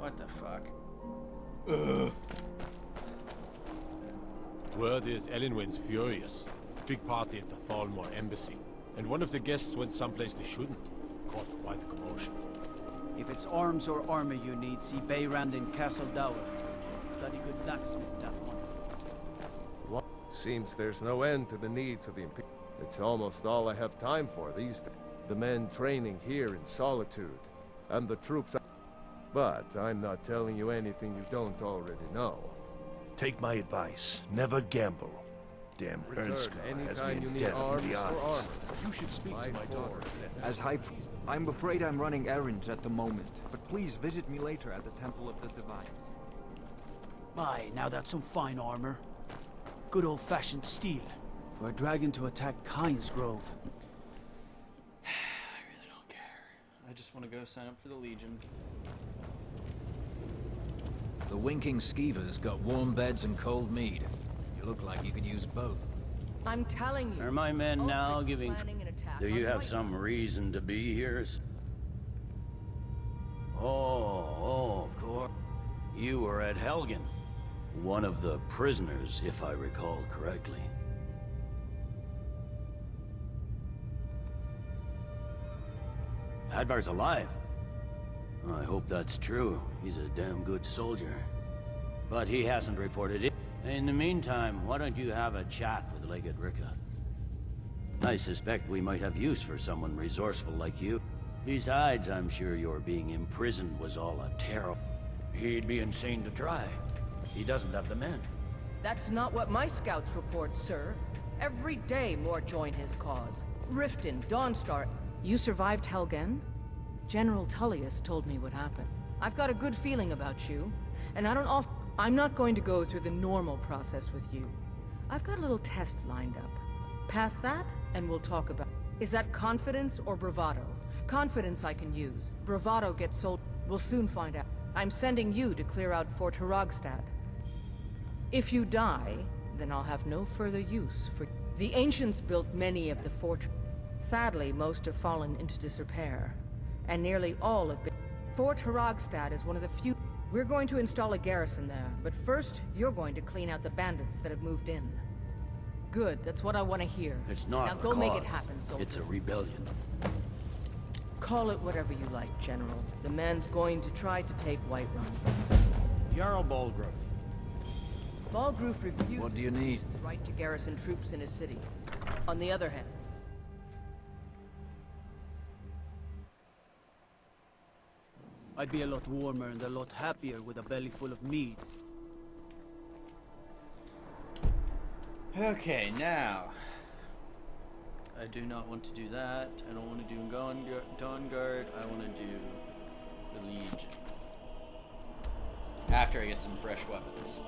What the fuck? Word is Elenwen's furious. Big party at the Thalmor embassy. And one of the guests went someplace they shouldn't. Caused quite a commotion. If it's arms or armor you need, see Bayrand in Castle Dower. Bloody good blacksmith, that one. What? Seems there's no end to the needs of the Imperium. It's almost all I have time for these days. The men training here in solitude, and the troops. But I'm not telling you anything you don't already know. Take my advice. Never gamble. Damn Ernska has me in debt on the odds. You should speak to my daughter. As High Priest, I'm afraid I'm running errands at the moment, but please visit me later at the Temple of the Divines. My, now that's some fine armor. Good old-fashioned steel. For a dragon to attack Kyne's Grove. I really don't care. I just want to go sign up for the Legion. The winking skeevers got warm beds and cold mead. You look like you could use both. I'm telling you. Are my men now Ulfric's giving... planning an attack Do you on have White some Mountain. reason to be here? Oh, of course. You were at Helgen. One of the prisoners, if I recall correctly. Hadvar's alive. I hope that's true. He's a damn good soldier. But he hasn't reported it. In the meantime, why don't you have a chat with Legate Ricka? I suspect we might have use for someone resourceful like you. Besides, I'm sure your being imprisoned was all a terror. He'd be insane to try. He doesn't have the men. That's not what my scouts report, sir. Every day more join his cause. Riften, Dawnstar. You survived Helgen? General Tullius told me what happened. I've got a good feeling about you, and I'm not going to go through the normal process with you. I've got a little test lined up. Pass that, and we'll talk about... Is that confidence or bravado? Confidence I can use. Bravado gets sold. We'll soon find out. I'm sending you to clear out Fort Hrogstad. If you die, then I'll have no further use for... The ancients built many of the fortresses. Sadly, most have fallen into disrepair, and nearly all have been... Fort Hrogstad is one of the few... We're going to install a garrison there, but first, you're going to clean out the bandits that have moved in. Good, that's what I want to hear. It's not Now a go cause. make it happen, soldier. It's a rebellion. Call it whatever you like, General. The man's going to try to take Whiterun. Jarl Balgruuf. Balgruuf refuses What do you need? his right to garrison troops in his city. On the other hand, I'd be a lot warmer and a lot happier with a belly full of mead. Okay, now... I do not want to do that. I don't want to do Dawnguard. I want to do the Legion. After I get some fresh weapons.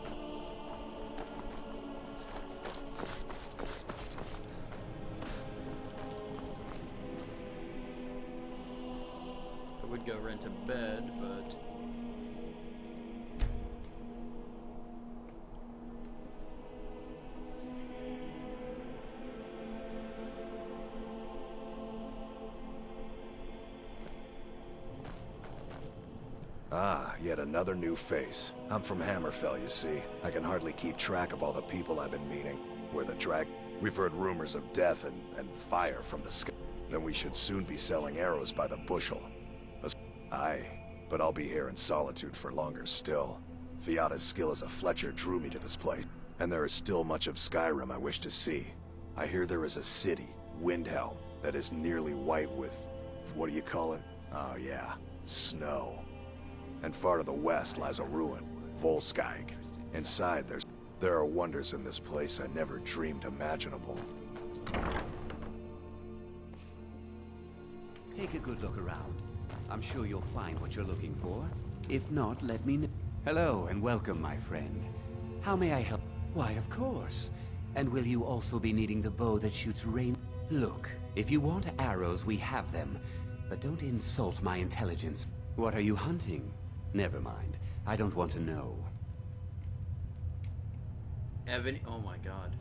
I would go rent a bed, but... Ah, yet another new face. I'm from Hammerfell, you see. I can hardly keep track of all the people I've been meeting. We're the drag... We've heard rumors of death and fire from the sky. Then we should soon be selling arrows by the bushel. Aye, but I'll be here in solitude for longer still. Fiata's skill as a Fletcher drew me to this place. And there is still much of Skyrim I wish to see. I hear there is a city, Windhelm, that is nearly white with... what do you call it? Oh yeah, snow. And far to the west lies a ruin, Volskag. Inside there are wonders in this place I never dreamed imaginable. Take a good look around. I'm sure you'll find what you're looking for. If not, let me know. Hello and welcome, my friend. How may I help? Why, of course. And will you also be needing the bow that shoots rain? Look, if you want arrows, we have them. But don't insult my intelligence. What are you hunting? Never mind. I don't want to know. Ebony... Oh my god.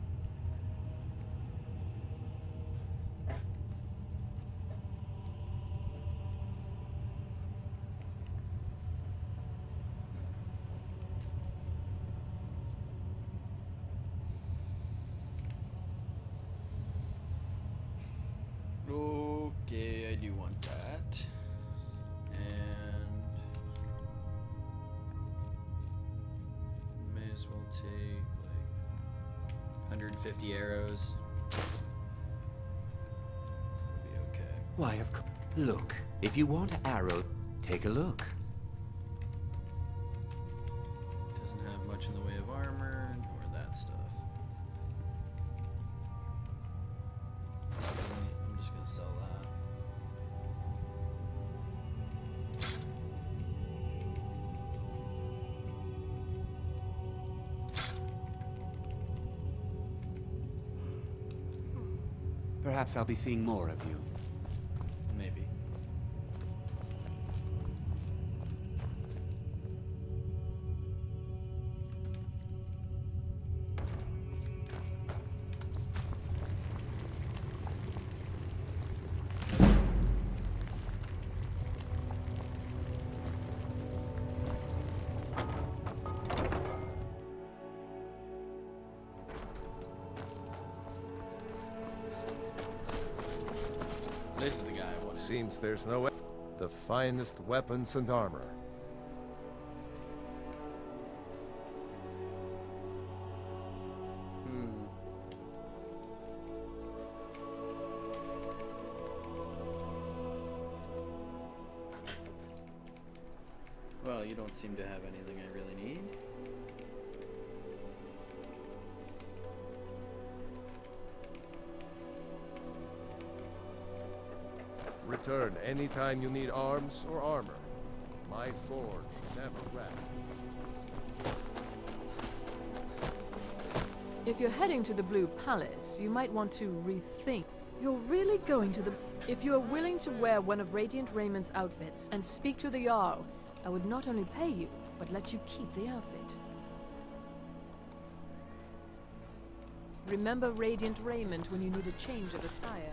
50 arrows. We'll be okay. Why, of course. Look, if you want arrow, take a look. Doesn't have much in the way of armor or that stuff. I'm just gonna sell that. Perhaps I'll be seeing more of you. Maybe. This is the guy I wanted. Seems there's no the finest weapons and armor. Well, you don't seem to have anything I really need. Return anytime you need arms or armor. My forge never rests. If you're heading to the Blue Palace, you might want to rethink. You're really going to the... If you are willing to wear one of Radiant Raymond's outfits and speak to the Jarl, I would not only pay you, but let you keep the outfit. Remember Radiant Raymond when you need a change of attire.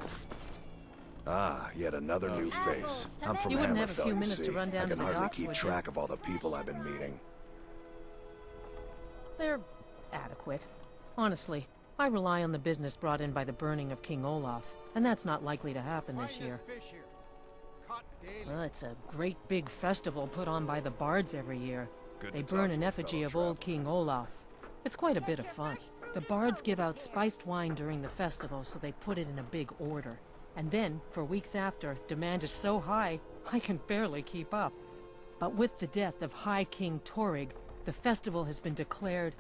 Ah, yet another new face. I'm from You wouldn't have a Hammerfell, few you minutes see. to run down I to can the hardly docks, keep would you? track of all the people I've been meeting. They're adequate. Honestly, I rely on the business brought in by the burning of King Olaf, and that's not likely to happen this year. Well, it's a great big festival put on by the bards every year. Good They to burn talk an to a effigy fellow of old traveler. King Olaf. It's quite a bit of fun. The bards give out spiced wine during the festival, so they put it in a big order. And then, for weeks after, demand is so high, I can barely keep up. But with the death of High King Torrig, the festival has been declared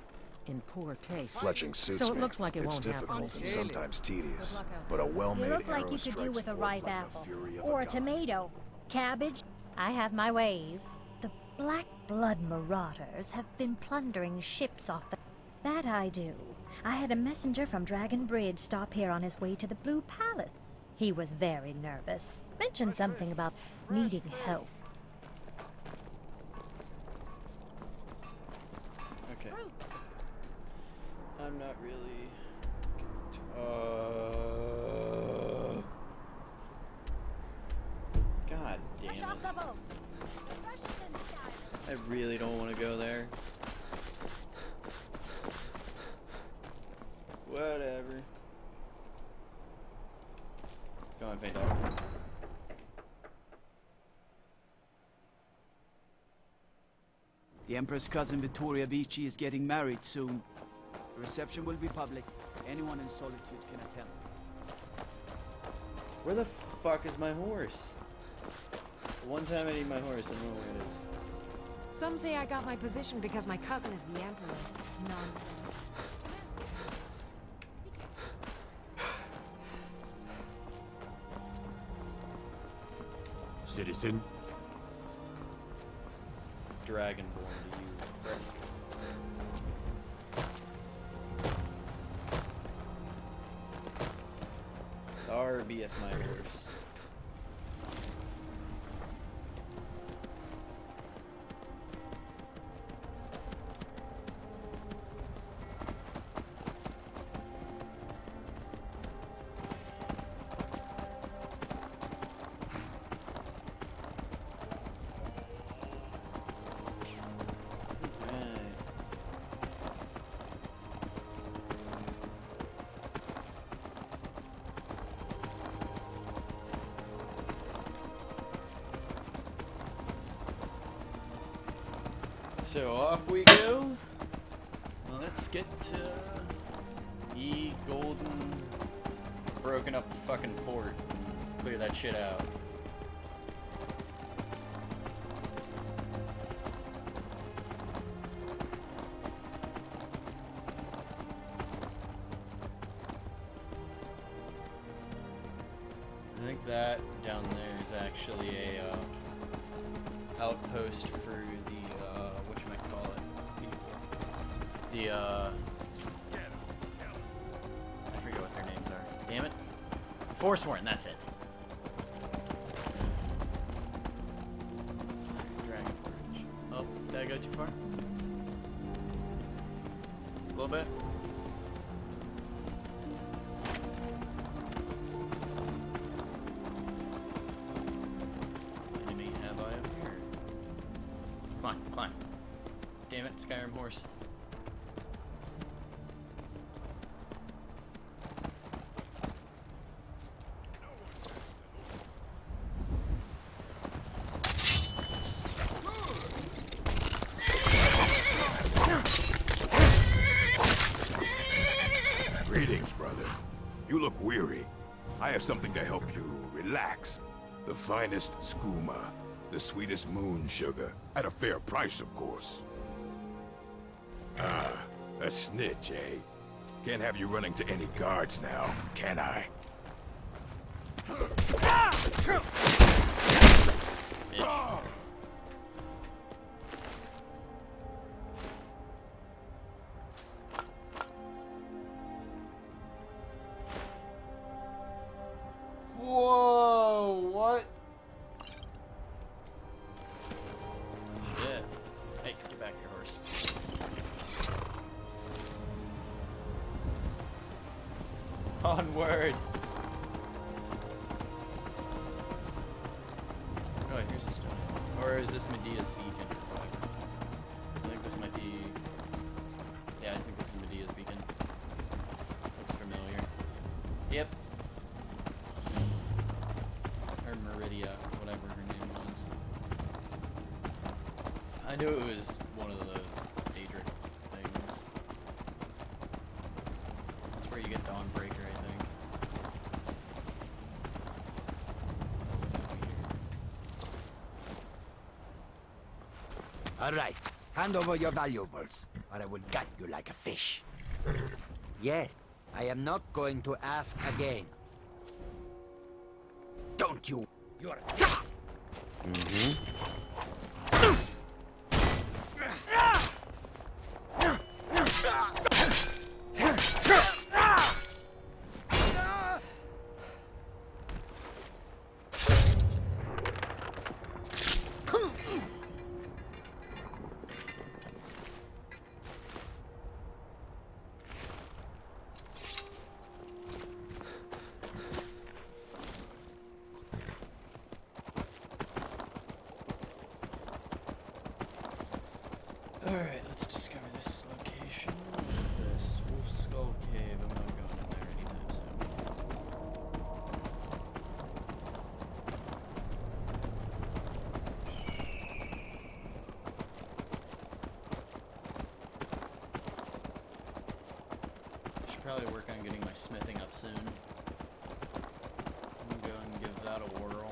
in poor taste. Fletching suits So it me. looks like it it's won't happen. difficult and sometimes tedious, Good luck out but a well-made You look like arrow you could do strikes with a forth ripe like apple. the fury of Or a god. tomato. Cabbage. I have my ways. The Black Blood Marauders have been plundering ships off the... That I do. I had a messenger from Dragon Bridge stop here on his way to the Blue Palace. He was very nervous. Mentioned something about needing help. Okay. I'm not really... God damn it. I really don't want to go there. Whatever. Go on, Faye Dog. The Empress' cousin Vittoria Vici is getting married soon. The reception will be public. Anyone in Solitude can attend. Where the fuck is my horse? One time I need my horse, I don't know where it is. Some say I got my position because my cousin is the Emperor. Nonsense. Citizen. Dragonborn to you, prick. Darbyeth my horse. So off we go. Let's get to E Golden broken up the fucking fort. Clear that shit out. I think that down there is actually a outpost for the whatchamacallit, the I forget what their names are. Damn it. Forsworn, that's it. Dragon Forge. Oh, did I go too far? A little bit. Enemy have I up here? Come on, come on. Damn it, Skyrim horse. Greetings, brother. You look weary. I have something to help you relax. The finest skooma, the sweetest moon sugar, at a fair price, of course. Ah, a snitch, eh? Can't have you running to any guards now, can I? Whoa, what? Yeah. Hey, get back here, horse. Onward. Oh, here's a stone. Or is this Medea's beacon? I think this might be... Yeah, I think this is Medea's beacon. Looks familiar. Yep. Or Meridia, whatever her name was. I knew it was one of the Daedric things. That's where you get Dawnbreaker, I think. All right, hand over your valuables, or I will gut you like a fish. Yes, I am not going to ask again. Don't you? You're a... Alright, let's discover this location. What is this? Wolf Skull Cave. I'm not going in there anytime soon. I should probably work on getting my smithing up soon. I'm going to go and give that a whirl.